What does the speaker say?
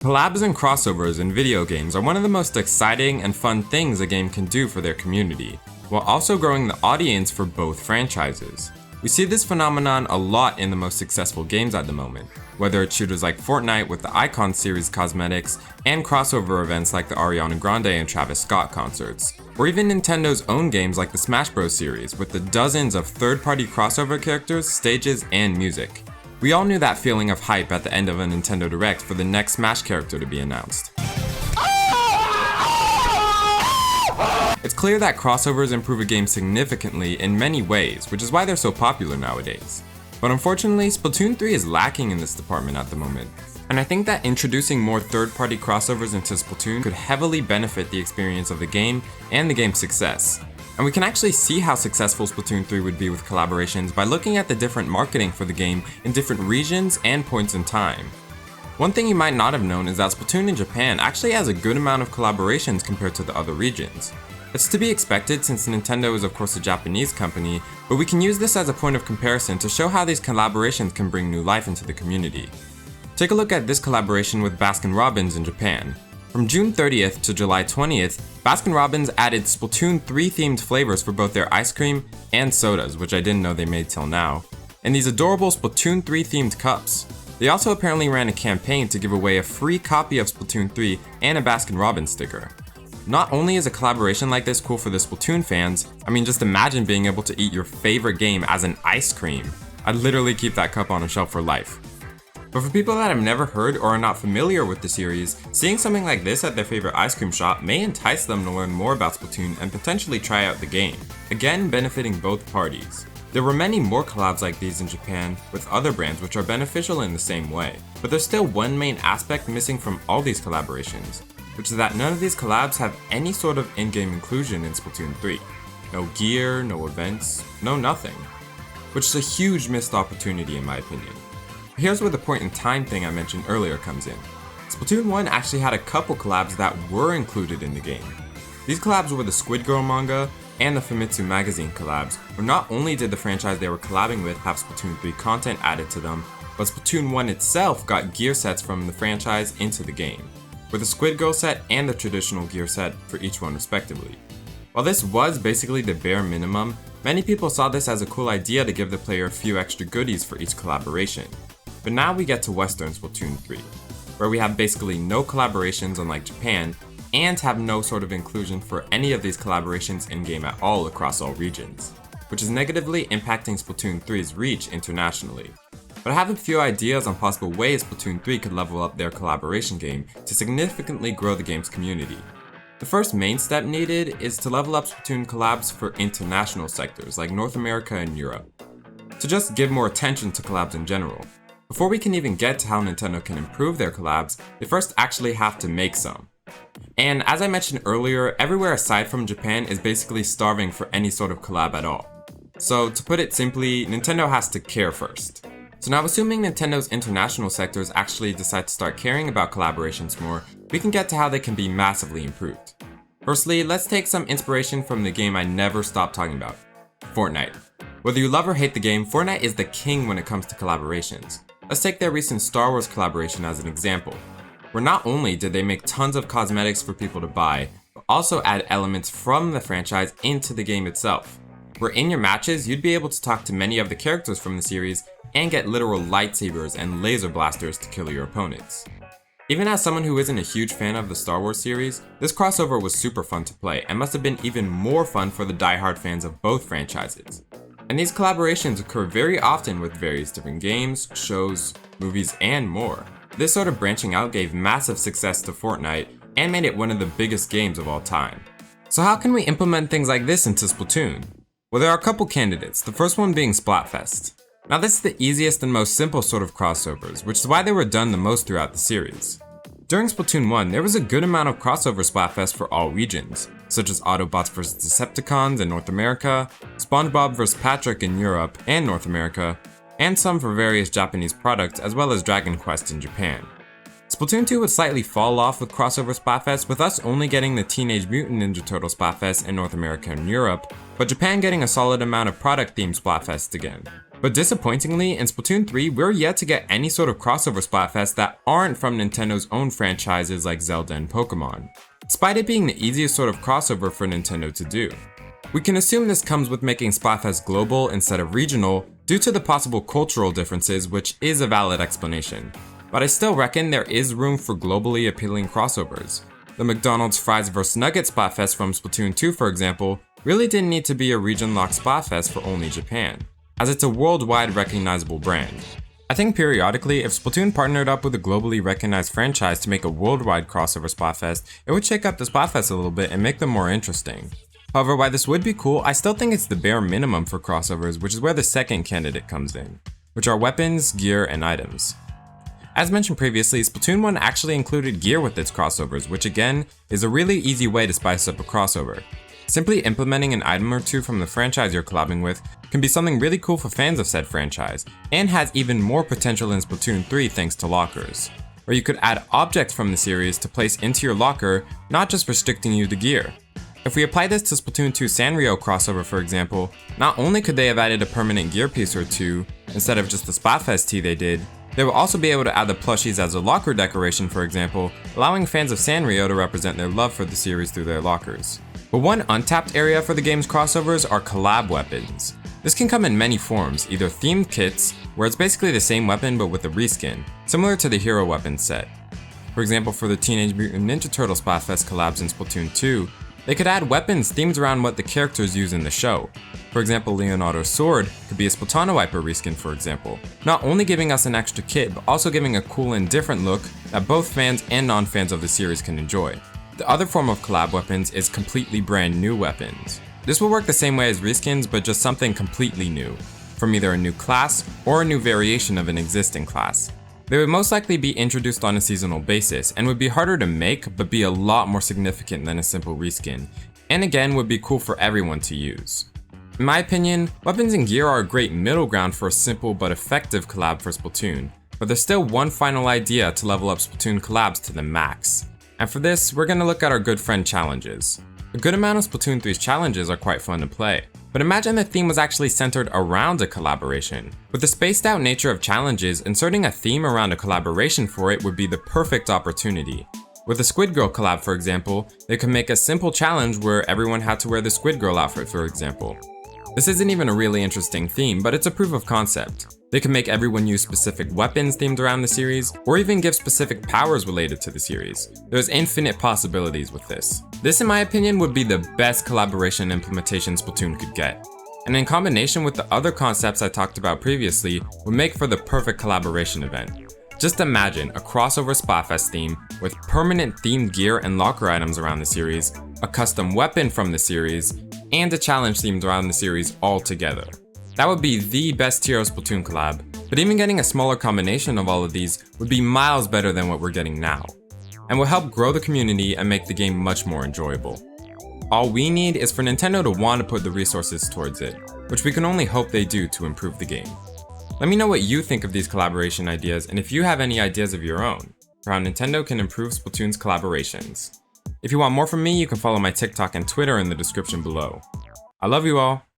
Collabs and crossovers in video games are one of the most exciting and fun things a game can do for their community, while also growing the audience for both franchises. We see this phenomenon a lot in the most successful games at the moment, whether it's shooters like Fortnite with the Icon series cosmetics, and crossover events like the Ariana Grande and Travis Scott concerts, or even Nintendo's own games like the Smash Bros series with the dozens of third-party crossover characters, stages, and music. We all knew that feeling of hype at the end of a Nintendo Direct for the next Smash character to be announced. It's clear that crossovers improve a game significantly in many ways, which is why they're so popular nowadays. But unfortunately, Splatoon 3 is lacking in this department at the moment. And I think that introducing more third-party crossovers into Splatoon could heavily benefit the experience of the game and the game's success. And we can actually see how successful Splatoon 3 would be with collaborations by looking at the different marketing for the game in different regions and points in time. One thing you might not have known is that Splatoon in Japan actually has a good amount of collaborations compared to the other regions. It's to be expected since Nintendo is of course a Japanese company, but we can use this as a point of comparison to show how these collaborations can bring new life into the community. Take a look at this collaboration with Baskin-Robbins in Japan. From June 30th to July 20th, Baskin-Robbins added Splatoon 3 themed flavors for both their ice cream and sodas, which I didn't know they made till now, and these adorable Splatoon 3 themed cups. They also apparently ran a campaign to give away a free copy of Splatoon 3 and a Baskin-Robbins sticker. Not only is a collaboration like this cool for the Splatoon fans, I mean just imagine being able to eat your favorite game as an ice cream. I'd literally keep that cup on a shelf for life. But for people that have never heard or are not familiar with the series, seeing something like this at their favorite ice cream shop may entice them to learn more about Splatoon and potentially try out the game, again benefiting both parties. There were many more collabs like these in Japan with other brands which are beneficial in the same way, but there's still one main aspect missing from all these collaborations, which is that none of these collabs have any sort of in-game inclusion in Splatoon 3. No gear, no events, no nothing. Which is a huge missed opportunity in my opinion. Here's where the point in time thing I mentioned earlier comes in. Splatoon 1 actually had a couple collabs that were included in the game. These collabs were the Squid Girl manga and the Famitsu magazine collabs, where not only did the franchise they were collabing with have Splatoon 3 content added to them, but Splatoon 1 itself got gear sets from the franchise into the game, with the Squid Girl set and the traditional gear set for each one respectively. While this was basically the bare minimum, many people saw this as a cool idea to give the player a few extra goodies for each collaboration. But now we get to Western Splatoon 3, where we have basically no collaborations unlike Japan, and have no sort of inclusion for any of these collaborations in-game at all across all regions, which is negatively impacting Splatoon 3's reach internationally. But I have a few ideas on possible ways Splatoon 3 could level up their collaboration game to significantly grow the game's community. The first main step needed is to level up Splatoon collabs for international sectors like North America and Europe, to just give more attention to collabs in general. Before we can even get to how Nintendo can improve their collabs, they first actually have to make some. And as I mentioned earlier, everywhere aside from Japan is basically starving for any sort of collab at all. So to put it simply, Nintendo has to care first. So now assuming Nintendo's international sectors actually decide to start caring about collaborations more, we can get to how they can be massively improved. Firstly, let's take some inspiration from the game I never stop talking about, Fortnite. Whether you love or hate the game, Fortnite is the king when it comes to collaborations. Let's take their recent Star Wars collaboration as an example, where not only did they make tons of cosmetics for people to buy, but also add elements from the franchise into the game itself, where in your matches you'd be able to talk to many of the characters from the series and get literal lightsabers and laser blasters to kill your opponents. Even as someone who isn't a huge fan of the Star Wars series, this crossover was super fun to play and must have been even more fun for the die-hard fans of both franchises. And these collaborations occur very often with various different games, shows, movies, and more. This sort of branching out gave massive success to Fortnite and made it one of the biggest games of all time. So how can we implement things like this into Splatoon? Well, there are a couple candidates, the first one being Splatfests. Now this is the easiest and most simple sort of crossovers, which is why they were done the most throughout the series. During Splatoon 1, there was a good amount of crossover Splatfests for all regions, such as Autobots vs Decepticons in North America, SpongeBob vs Patrick in Europe and North America, and some for various Japanese products as well as Dragon Quest in Japan. Splatoon 2 would slightly fall off with crossover Splatfests, with us only getting the Teenage Mutant Ninja Turtle Splatfest in North America and Europe, but Japan getting a solid amount of product-themed Splatfests again. But disappointingly, in Splatoon 3, we're yet to get any sort of crossover Splatfests that aren't from Nintendo's own franchises like Zelda and Pokemon, despite it being the easiest sort of crossover for Nintendo to do. We can assume this comes with making Splatfest global instead of regional due to the possible cultural differences, which is a valid explanation. But I still reckon there is room for globally appealing crossovers. The McDonald's Fries vs Nuggets Splatfest from Splatoon 2, for example, really didn't need to be a region-locked Splatfest for only Japan, as it's a worldwide recognizable brand. I think periodically, if Splatoon partnered up with a globally recognized franchise to make a worldwide crossover Splatfest, it would shake up the Splatfest a little bit and make them more interesting. However, while this would be cool, I still think it's the bare minimum for crossovers, which is where the second candidate comes in, which are weapons, gear, and items. As mentioned previously, Splatoon 1 actually included gear with its crossovers, which again, is a really easy way to spice up a crossover. Simply implementing an item or two from the franchise you're collabing with can be something really cool for fans of said franchise, and has even more potential in Splatoon 3 thanks to lockers, where you could add objects from the series to place into your locker, not just restricting you to gear. If we apply this to Splatoon 2 Sanrio crossover, for example, not only could they have added a permanent gear piece or two, instead of just the Splatfest tee they did, they will also be able to add the plushies as a locker decoration, for example, allowing fans of Sanrio to represent their love for the series through their lockers. But one untapped area for the game's crossovers are collab weapons. This can come in many forms, either themed kits, where it's basically the same weapon but with a reskin, similar to the hero weapons set. For example, for the Teenage Mutant Ninja Turtle Splatfest collabs in Splatoon 2, they could add weapons themed around what the characters use in the show. For example, Leonardo's sword could be a Splatana Wiper reskin, for example, not only giving us an extra kit, but also giving a cool and different look that both fans and non-fans of the series can enjoy. The other form of collab weapons is completely brand new weapons. This will work the same way as reskins, but just something completely new, from either a new class or a new variation of an existing class. They would most likely be introduced on a seasonal basis and would be harder to make but be a lot more significant than a simple reskin, and again would be cool for everyone to use. In my opinion, weapons and gear are a great middle ground for a simple but effective collab for Splatoon, but there's still one final idea to level up Splatoon collabs to the max. And for this, we're going to look at our good friend challenges. A good amount of Splatoon 3's challenges are quite fun to play, but imagine the theme was actually centered around a collaboration. With the spaced out nature of challenges, inserting a theme around a collaboration for it would be the perfect opportunity. With the Squid Girl collab, for example, they could make a simple challenge where everyone had to wear the Squid Girl outfit, for example. This isn't even a really interesting theme, but it's a proof of concept. They can make everyone use specific weapons themed around the series, or even give specific powers related to the series. There's infinite possibilities with this. This, in my opinion, would be the best collaboration implementation Splatoon could get. And in combination with the other concepts I talked about previously, would make for the perfect collaboration event. Just imagine a crossover Splatfest theme with permanent themed gear and locker items around the series, a custom weapon from the series, and a challenge themed around the series all together. That would be the best tier of Splatoon collab, but even getting a smaller combination of all of these would be miles better than what we're getting now, and will help grow the community and make the game much more enjoyable. All we need is for Nintendo to want to put the resources towards it, which we can only hope they do to improve the game. Let me know what you think of these collaboration ideas, and if you have any ideas of your own for how Nintendo can improve Splatoon's collaborations. If you want more from me, you can follow my TikTok and Twitter in the description below. I love you all.